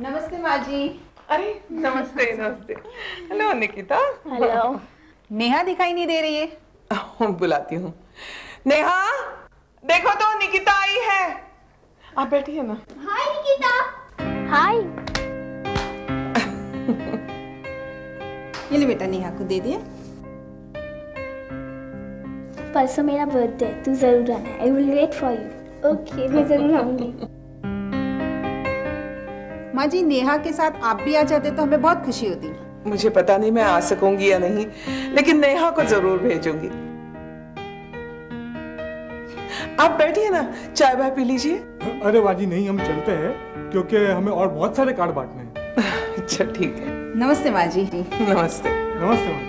नमस्ते माँ जी। अरे नमस्ते नमस्ते। हेलो निकिता। हेलो। नेहा दिखाई नहीं दे रही है। बुलाती हूँ। नेहा, देखो तो निकिता आई है। आप बैठिए ना। हाय निकिता। हाय। ये ले बेटा, नेहा को दे दिया। परसों मेरा बर्थडे है, तू जरूर आना। I will wait for you. Okay, मैं जरूर आऊंगी। माँ जी, नेहा के साथ आप भी आ जाते तो हमें बहुत खुशी होती। मुझे पता नहीं मैं आ सकूंगी या नहीं, लेकिन नेहा को जरूर भेजूंगी। आप बैठिए ना, चाय वाय पी लीजिए। अरे बाजी नहीं, हम चलते हैं क्योंकि हमें और बहुत सारे कार्ड बांटने हैं। अच्छा ठीक है। नमस्ते माँ जी। नमस्ते। नमस्ते माँ।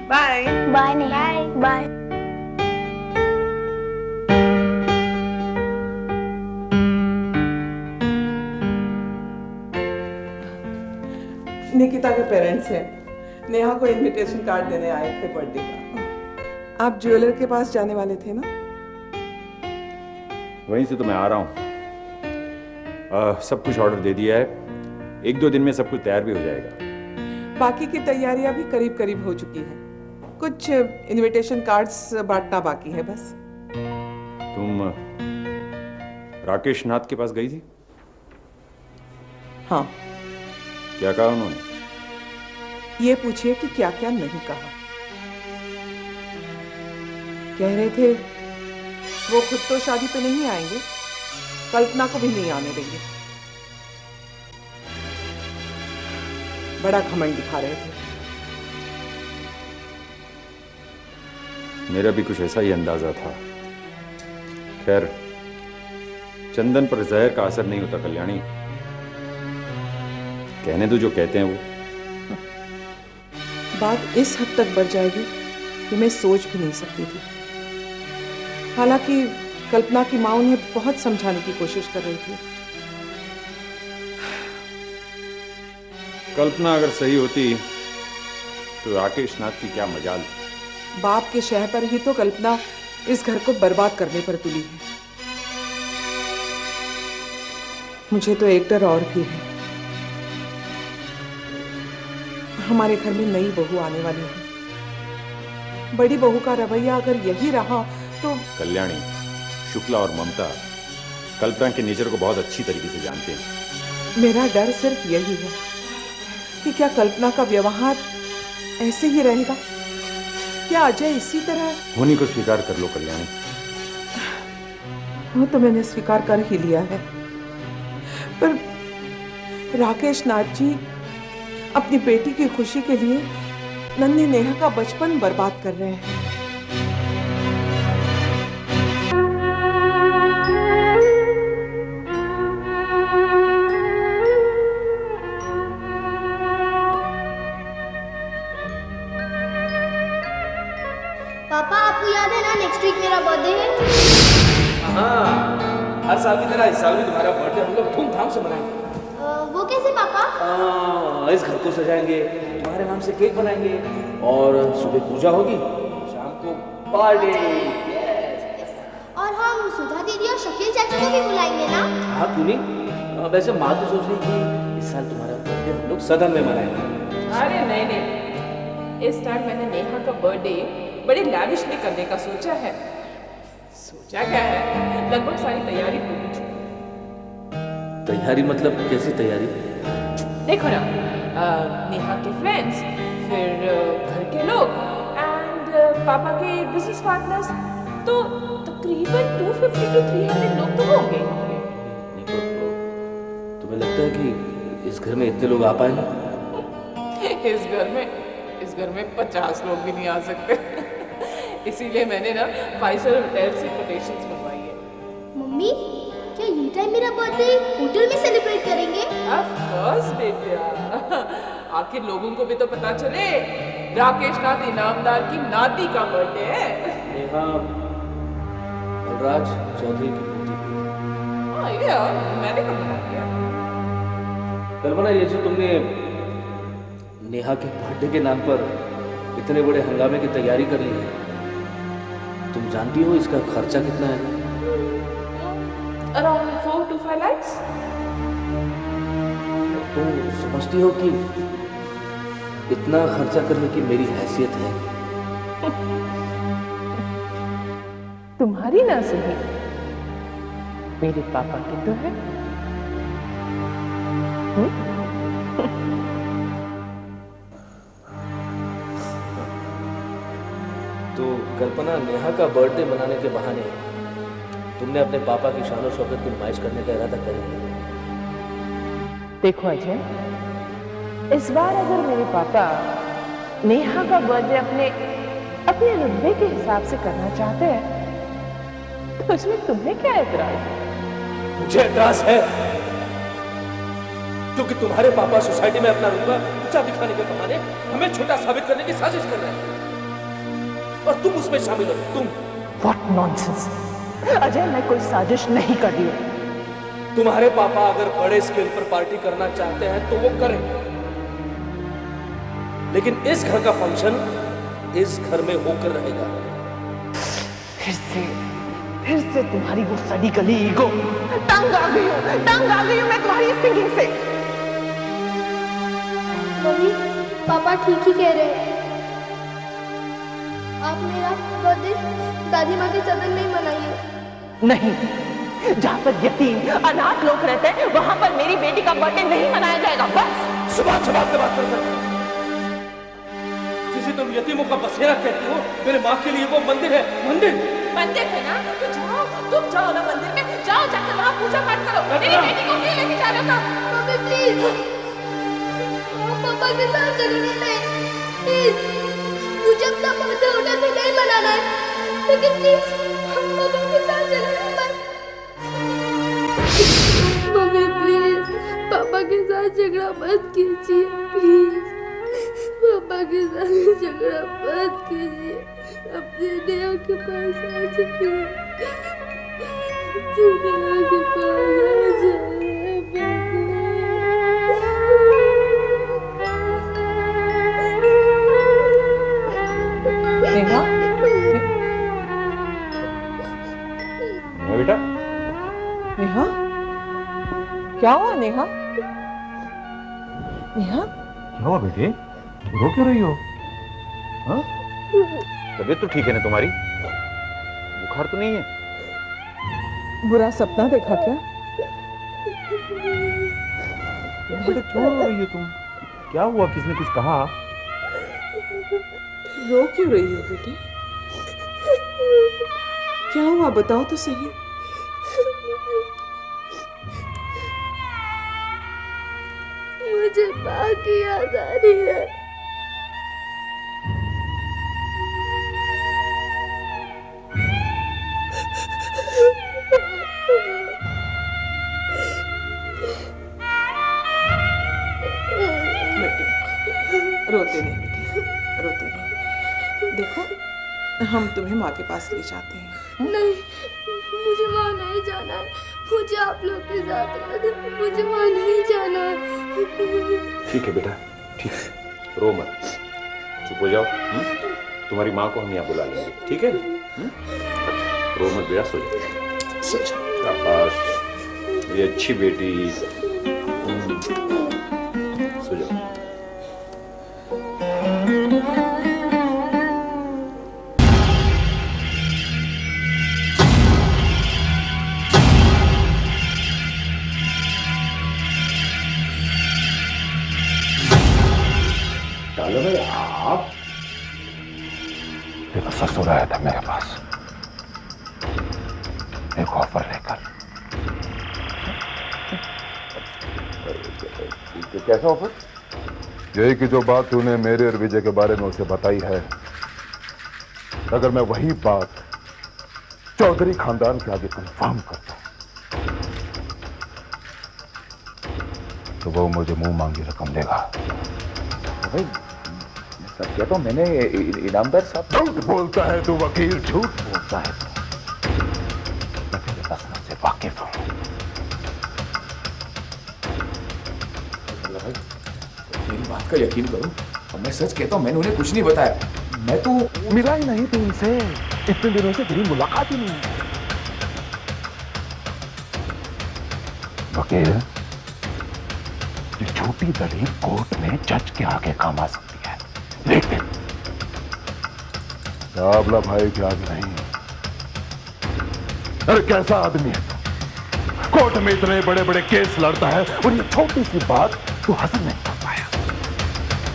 बाय बाय नहीं, बाय। निकिता के पेरेंट्स हैं, नेहा को इनविटेशन कार्ड देने आए थे बर्थडे का। आप ज्वेलर के पास जाने वाले थे ना? वहीं से तो मैं आ रहा हूँ। सब कुछ ऑर्डर दे दिया है, 1-2 दिन में सब कुछ तैयार भी हो जाएगा। बाकी की तैयारियां भी करीब करीब हो चुकी हैं। कुछ इनविटेशन कार्ड्स बांटना बाकी है बस। तुम राकेश नाथ के पास गई थी? हाँ। क्या कहा उन्होंने? ये पूछिए कि क्या क्या नहीं कहा। कह रहे थे वो खुद तो शादी पे नहीं आएंगे, कल्पना को भी नहीं आने देंगे। बड़ा घमंड दिखा रहे थे। मेरा भी कुछ ऐसा ही अंदाजा था। खैर, चंदन पर जहर का असर नहीं होता कल्याणी। कहने दो जो कहते हैं वो। बात इस हद तक बढ़ जाएगी कि मैं सोच भी नहीं सकती थी। हालांकि कल्पना की माँ उन्हें बहुत समझाने की कोशिश कर रही थी। कल्पना अगर सही होती तो राकेश नाथ की क्या मजाल थी। बाप के शह पर ही तो कल्पना इस घर को बर्बाद करने पर तुली है। मुझे तो एक डर और भी है। हमारे घर में नई बहू आने वाली है। बड़ी बहू का रवैया अगर यही रहा तो। कल्याणी, शुक्ला और ममता कल्पना के नेचर को बहुत अच्छी तरीके से जानते हैं। मेरा डर सिर्फ यही है कि क्या कल्पना का व्यवहार ऐसे ही रहेगा? क्या अजय इसी तरह? होनी को स्वीकार कर लो कल्याणी। वो तो मैंने स्वीकार कर ही लिया है, पर राकेश नाथ जी अपनी बेटी की खुशी के लिए नन्ही नेहा का बचपन बर्बाद कर रहे हैं। पापा, आपको याद है ना नेक्स्ट वीक मेरा बर्थडे है? हाँ, हर साल की तरह इस साल भी तुम्हारा बर्थडे हम लोग धूमधाम से मनाएंगे। वो कैसे पापा? इस घर को सजाएंगे, तुम्हारे नाम से केक बनाएंगे और सुबह पूजा होगी, शाम को पार्टी। और हम सुधा दीदी और शकील चाचा को भी बुलाएंगे ना? हाँ क्यों नहीं। वैसे माँ तो सोच रही थी इस साल तुम्हारा बर्थडे हम लोग सदन में मनाएंगे। अरे नहीं नहीं, इस टाइम मैंने नेहा का बर्थडे बड़े लैविशली करने का सोचा है। सोचा क्या है, लगभग सारी तैयारी हो गई। तैयारी मतलब कैसी तैयारी? देखो ना, नेहा के फ्रेंड्स, फिर घर के लोग एंड पापा के बिजनेस पार्टनर्स, तो तकरीबन 250 to 300 लोग तो होंगे। तुम्हें लगता है कि इस घर में इतने लोग आ पाएंगे? इस घर में 50 लोग भी नहीं आ सकते। इसीलिए मैंने ना 5-star होटल से कोटेशंस मंगवाई है। मम्मी, क्या ये टाइम मेरा बर्थडे होटल में सेलिब्रेट करेंगे? ऑफ कोर्स बेटा, आखिर लोगों को भी तो पता चले राकेश नाथ इनामदार की नाती का बर्थडे है। नेहा बलराज चौधरी की बेटी। हाँ ये मैंने कब बना दिया? कल्पना, ये जो तुमने नेहा के बर्थडे के नाम पर इतने बड़े हंगामे की तैयारी कर ली है, तुम जानती हो इसका खर्चा कितना है? Around 4 to 5 lakhs. तुम समझती हो कि इतना खर्चा करने की मेरी हैसियत है? तुम्हारी ना सही, मेरे पापा की तो है। तो कल्पना, नेहा का बर्थडे मनाने के बहाने तुमने अपने पापा की शान और शौकत की नुमाइश करने का इरादा कर लिया। देखो अजय, इस बार अगर मेरे पापा नेहा का बर्थडे अपने रुतबे के हिसाब से करना चाहते हैं तो इसमें तुम्हें क्या एतराज है? मुझे एतराज है क्योंकि तुम्हारे पापा सोसाइटी में अपना रुतबा ऊंचा दिखाने के बहाने हमें छोटा साबित करने की साजिश कर रहे हैं और तुम उसमें शामिल हो। तुम What nonsense! अजय, मैं कोई साजिश नहीं कर रही हूँ। तुम्हारे पापा अगर बड़े स्केल पर पार्टी करना चाहते हैं तो वो करें, लेकिन इस घर का फंक्शन इस घर में होकर रहेगा। फिर से तुम्हारी वो सड़ी गली ईगो। तंग आ गई हूँ मैं तुम्हारी इस थिंकिंग से। मम्मी, पापा ठीक ही कह रहे हैं। आप मेरा बर्थडे दादी माँ के सदन में ही मनाइए। नहीं, जहाँ पर यतीम अनाथ लोग रहते हैं वहां पर मेरी बेटी का बर्थडे नहीं मनाया जाएगा। बस सुबह से बात कर जिसे तुम यतीमों का बसेरा कहती हो, मेरे माँ के लिए वो मंदिर है। मंदिर है ना, तो जाओ, तुम जाओ ना मंदिर में, जाओ जाकर वहाँ पूजा पाठ करो। मेरी बेटी को क्यों लेके जा रहे हो? मम्मी प्लीज, पापा के साथ झगड़ना नहीं प्लीज। मुझे अपना बर्थडे होटल में नहीं मनाना है, लेकिन प्लीज पापा के साथ झगड़ना मत। मम्मी प्लीज, पापा के साथ झगड़ा मत कीजिए प्लीज। पापा के साथ झगड़ा मत कीजिए। अपने नेहा के पास आ जाइए। तू नेहा के पास आ जाए। नेहा, बेटा, नेहा, क्या हुआ नेहा? नेहा, क्या हुआ बेटे? रो क्यों रही हो? हाँ? तबीयत तो ठीक है ना तुम्हारी? बुखार तो नहीं है? बुरा सपना देखा क्या? बेटा क्यों रो रही हो तुम? क्या हुआ? किसने कुछ कहा? रो क्यों रही हो बेटी? क्या हुआ बताओ तो सही। मुझे माँ की याद आ रही है। रोते नहीं बेटी, रोते नहीं। देखो, हम तुम्हें माँ के पास ले जाते हैं। नहीं, मुझे वहाँ नहीं जाना है। मुझे आप लोग के साथ रहना है। मुझे वहाँ नहीं जाना है। ठीक है बेटा, ठीक है, रो मत, चुप हो जाओ। तुम्हारी माँ को हम यहाँ बुला लेंगे, ठीक है? रो मत बेटा, सो जाओ, सो जाओ। शाबाश, ये अच्छी बेटी, सो जाओ। डालो भाई, आप देखो, ससुर आया था मेरे पास एक ऑफर लेकर। तो कैसा ऑफर? यही कि जो बात तूने मेरे और विजय के बारे में उसे बताई है, अगर मैं वही बात चौधरी खानदान के आगे कंफर्म करता तो वो मुझे मुंह मांगी रकम देगा। भाई सच कहता हूं, मैंने इनामदार साहब। झूठ बोलता है तू वकील, झूठ बोलता है तू। मैं तेरे तस्वीर से वाकिफ हूं। भाई मेरी बात का यकीन करो, और मैं सच कहता हूं, मैंने उन्हें कुछ नहीं बताया। मैं तो मिला ही नहीं तू उनसे, इतने दिनों से तेरी मुलाकात ही नहीं। वकील, ये छोटी दलील कोर्ट में जज के आगे काम आ सकती है, लेकिन साबला भाई के आगे नहीं। अरे कैसा आदमी है तू? कोर्ट में इतने बड़े बड़े केस लड़ता है और ये छोटी सी बात तू हासिल नहीं कर पाया।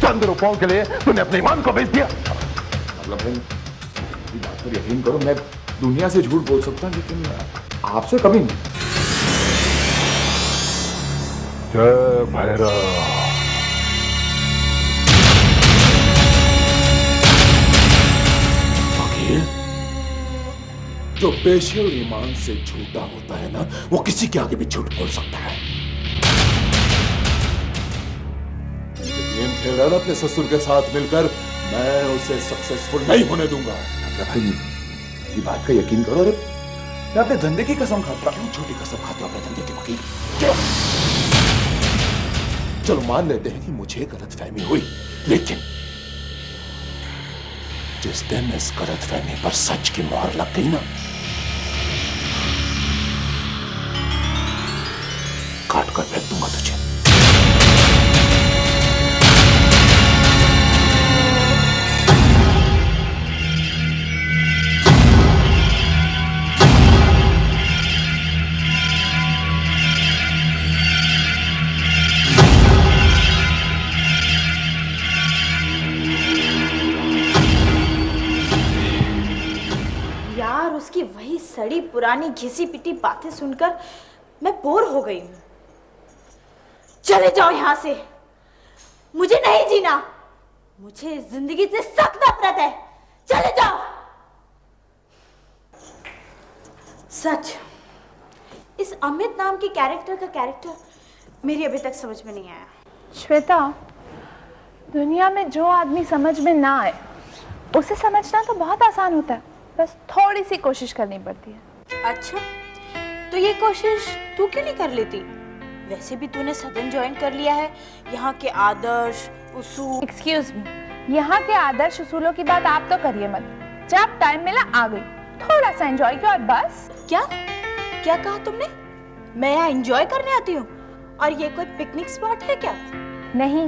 चंद रुपयों के लिए तूने अपने ईमान को बेच दिया। साबला भाई, मेरी बात पर यकीन करो, मैं दुनिया से झूठ बोल सकता हूं, लेकिन आपसे कभी नहीं। जय भैरव। वकील, जो पेशे और ईमान से झूठा होता है ना, वो किसी के आगे भी झूठ बोल सकता है। गेम खेल रहा है ना अपने ससुर के साथ मिलकर, मैं उसे सक्सेसफुल नहीं होने दूंगा। भाई, ये बात का यकीन करो। अरे मैं अपने धंधे की कसम खाता हूं। क्यों छोटी कसम खाते हो अपने धंधे की वकील? क्यों? चलो मान लेते हैं कि मुझे गलतफहमी हुई, लेकिन जिस दिन इस गलतफहमी पर सच की मोहर लग गई ना, काट कर फेंक दूंगा तुझे। उसकी वही सड़ी पुरानी घिसी पिटी बातें सुनकर मैं बोर हो गई हूं। चले जाओ यहां से, मुझे नहीं जीना, मुझे इस जिंदगी से सख्त नफरत है। चले जाओ। सच, इस अमित नाम के कैरेक्टर का कैरेक्टर मेरी अभी तक समझ में नहीं आया। श्वेता, दुनिया में जो आदमी समझ में ना आए उसे समझना तो बहुत आसान होता है, बस थोड़ी सी कोशिश करनी पड़ती है। अच्छा, तो ये कोशिश तू क्यों नहीं कर लेती? वैसे भी तूने सदन ज्वाइन कर लिया है, यहाँ के आदर्श उसूल। एक्सक्यूज मी, यहाँ के आदर्श उसूलों की बात आप तो करिए मत। जब टाइम मिला आ गई, थोड़ा सा एंजॉय किया और बस। क्या क्या कहा तुमने? मैं यहाँ एंजॉय करने आती हूँ और ये कोई पिकनिक स्पॉट है क्या? नहीं,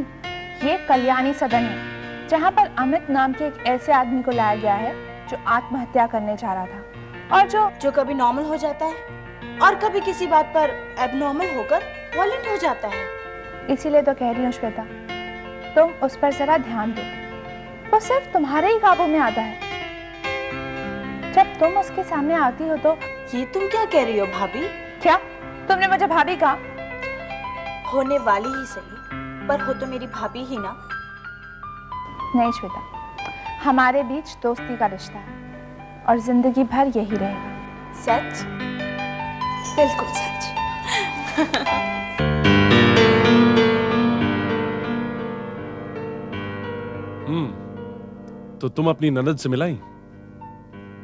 ये कल्याणी सदन है, जहाँ पर अमित नाम के एक ऐसे आदमी को लाया गया है जो आत्महत्या करने जा रहा था और जो कभी नॉर्मल हो जाता है और कभी किसी बात पर एबनॉर्मल होकर वायलेंट हो जाता है। इसीलिए तो कह रही हूँ श्वेता, तुम उस पर जरा ध्यान दो, वो सिर्फ तुम्हारे ही काबू में आता है। जब तुम उसके सामने आती हो तो। ये तुम क्या कह रही हो भाभी? क्या तुमने मुझे भाभी कहा? होने वाली ही सही, पर हो तो मेरी भाभी ही ना। नहीं श्वेता, हमारे बीच दोस्ती का रिश्ता है और जिंदगी भर यही रहेगा। सच? बिल्कुल सच। तो तुम अपनी ननद से मिलाई?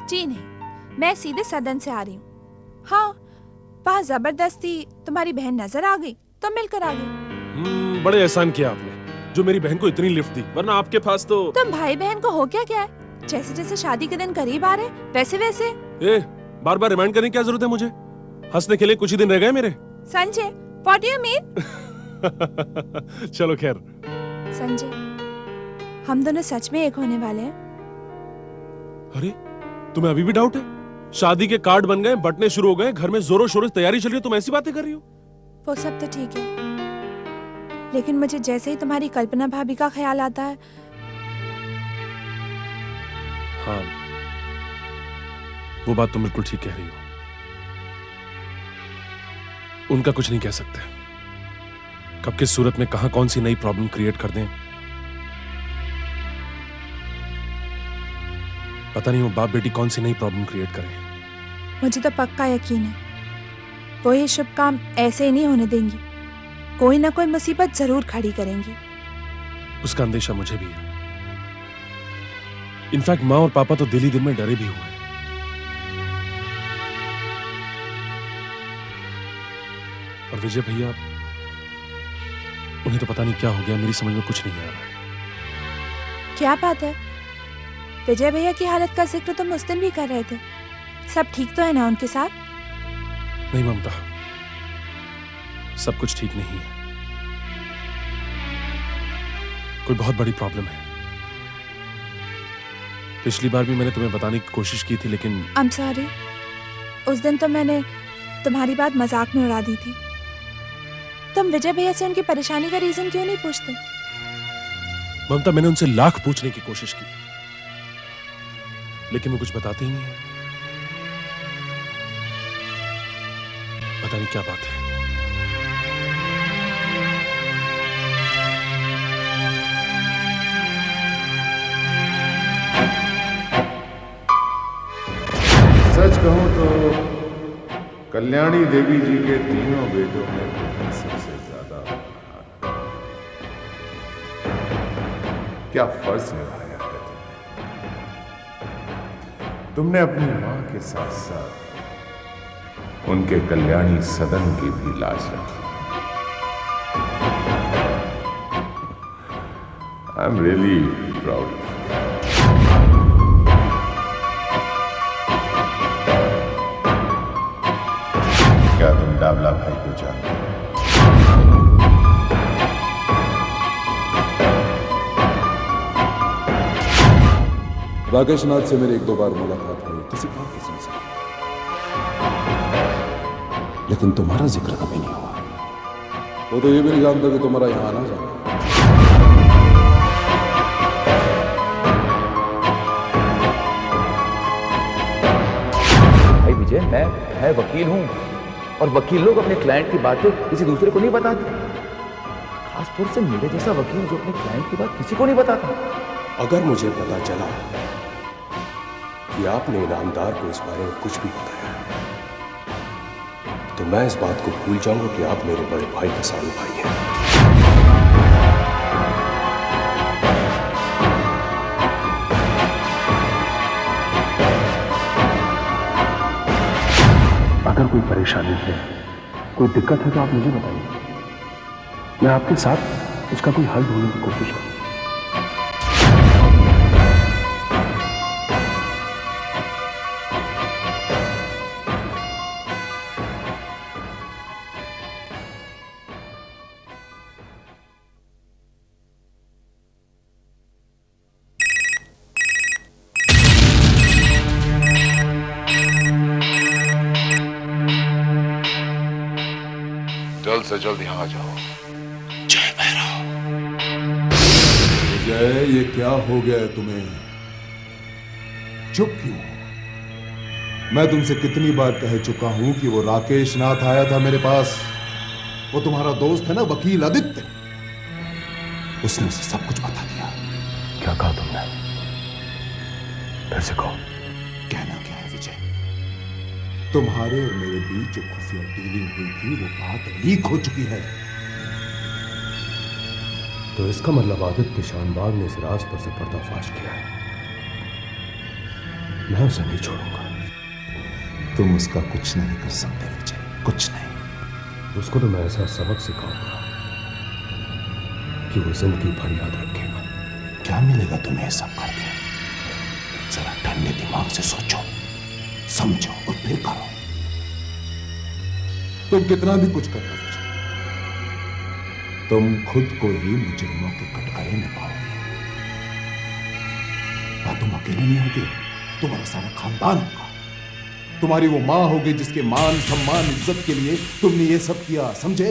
जी नहीं, मैं सीधे सदन से आ रही हूँ। हाँ, वहाँ जबरदस्ती तुम्हारी बहन नजर आ गई तो मिलकर आ गई। बड़े एहसान किया आपने जो मेरी बहन को इतनी लिफ्ट दी, वरना आपके पास तो। तुम भाई बहन को हो क्या क्या है? जैसे जैसे शादी के दिन करीब आ रहे वैसे वैसे। बार बार रिमाइंड करने की क्या जरूरत है मुझे? हंसने के लिए कुछ ही दिन रह गए मेरे। Sanjay, what do you mean? चलो खैर। संजय, हम दोनों सच में एक होने वाले हैं। अरे तुम्हें अभी भी डाउट है? शादी के कार्ड बन गए, बटने शुरू हो गए, घर में जोरों शोरों से तैयारी चल रही है, तुम ऐसी बातें कर रही हो? वो सब तो ठीक है, लेकिन मुझे जैसे ही तुम्हारी कल्पना भाभी का ख्याल आता है। हाँ, वो बात तुम बिल्कुल ठीक कह रही हो। उनका कुछ नहीं कह सकते, कब किस सूरत में कहां कौन सी नई प्रॉब्लम क्रिएट कर दें पता नहीं। वो बाप बेटी कौन सी नई प्रॉब्लम क्रिएट करें। मुझे तो पक्का यकीन है वो ये शुभ काम ऐसे ही नहीं होने देंगी, कोई ना कोई मुसीबत जरूर खड़ी करेंगी। उसका अंदेशा मुझे भी है। इनफैक्ट माँ और पापा तो दिल ही दिल में डरे भी हुए हैं। और विजय भैया, उन्हें तो पता नहीं क्या हो गया, मेरी समझ में कुछ नहीं आ रहा है। क्या बात है? विजय भैया की हालत का जिक्र तुम उस दिन भी कर रहे थे, सब ठीक तो है ना उनके साथ? नहीं ममता, सब कुछ ठीक नहीं है। कोई बहुत बड़ी प्रॉब्लम है। पिछली बार भी मैंने तुम्हें बताने की कोशिश की थी, लेकिन I'm sorry। उस दिन तो मैंने तुम्हारी बात मजाक में उड़ा दी थी। तुम विजय भैया से उनकी परेशानी का रीजन क्यों नहीं पूछते? ममता, मैंने उनसे लाख पूछने की कोशिश की, लेकिन वो कुछ बताते ही नहीं है। पता नहीं क्या बात है। सच कहूं तो कल्याणी देवी जी के तीनों बेटों में तुम्हें सबसे ज्यादा क्या फर्ज निभाया है तुमने अपनी मां के साथ साथ उनके कल्याणी सदन की भी लाज रखी। I am really proud. क्या तुम डाबला भाई को जानते हो? राकेश नाथ से मेरी 1-2 बार मुलाकात हुई किसी और किस्म से, लेकिन तुम्हारा जिक्र कभी नहीं हुआ। वो तो ये भी नहीं जानता कि तुम्हारा यहां आना जाना। भाई विजय, मैं वकील हूं और वकील लोग अपने क्लाइंट की बातें किसी दूसरे को नहीं बताते, खासतौर से मेरे जैसा वकील जो अपने क्लाइंट की बात किसी को नहीं बताता। अगर मुझे पता चला कि आपने इनामदार को इस बारे में कुछ भी बताया तो मैं इस बात को भूल जाऊंगा कि आप मेरे बड़े भाई के सामने भाई हैं। अगर कोई परेशानी है, कोई दिक्कत है तो आप मुझे बताइए, मैं आपके साथ उसका कोई हल ढूंढने की कोशिश करूंगा। जल्द से जल्द यहां आ जाओ। जय भैरव। जय, ये क्या हो गया है तुम्हें? चुप क्यों हो? मैं तुमसे कितनी बार कह चुका हूं कि वो राकेश नाथ आया था मेरे पास। वो तुम्हारा दोस्त है ना, वकील आदित्य। उसने उसे सब कुछ बता दिया। क्या कहा तुमने? फिर से कहो। कहना क्या है विजय? तुम्हारे और मेरे बीच जो खुफिया डीलिंग हुई थी वो बात लीक हो चुकी है। तो इसका मतलब आदित्य शानबाग ने इस राज पर से पर्दाफाश किया है। मैं उसे नहीं छोड़ूंगा। तुम उसका कुछ नहीं कर सकते विजय, कुछ नहीं। उसको तो मैं ऐसा सबक सिखाऊंगा कि वो जिंदगी भर याद रखेगा। क्या मिलेगा तुम्हें सब करके? जरा ठंडे दिमाग से सोचो, समझो और फिर करो। तुम कितना भी कुछ कर लो, तुम खुद को ही मुजरिमों के कटघरे में पाओगे। और तुम अकेले नहीं होगे, तुम्हारा सारा खानदान होगा। तुम्हारी वो मां होगी जिसके मान सम्मान इज्जत के लिए तुमने ये सब किया, समझे?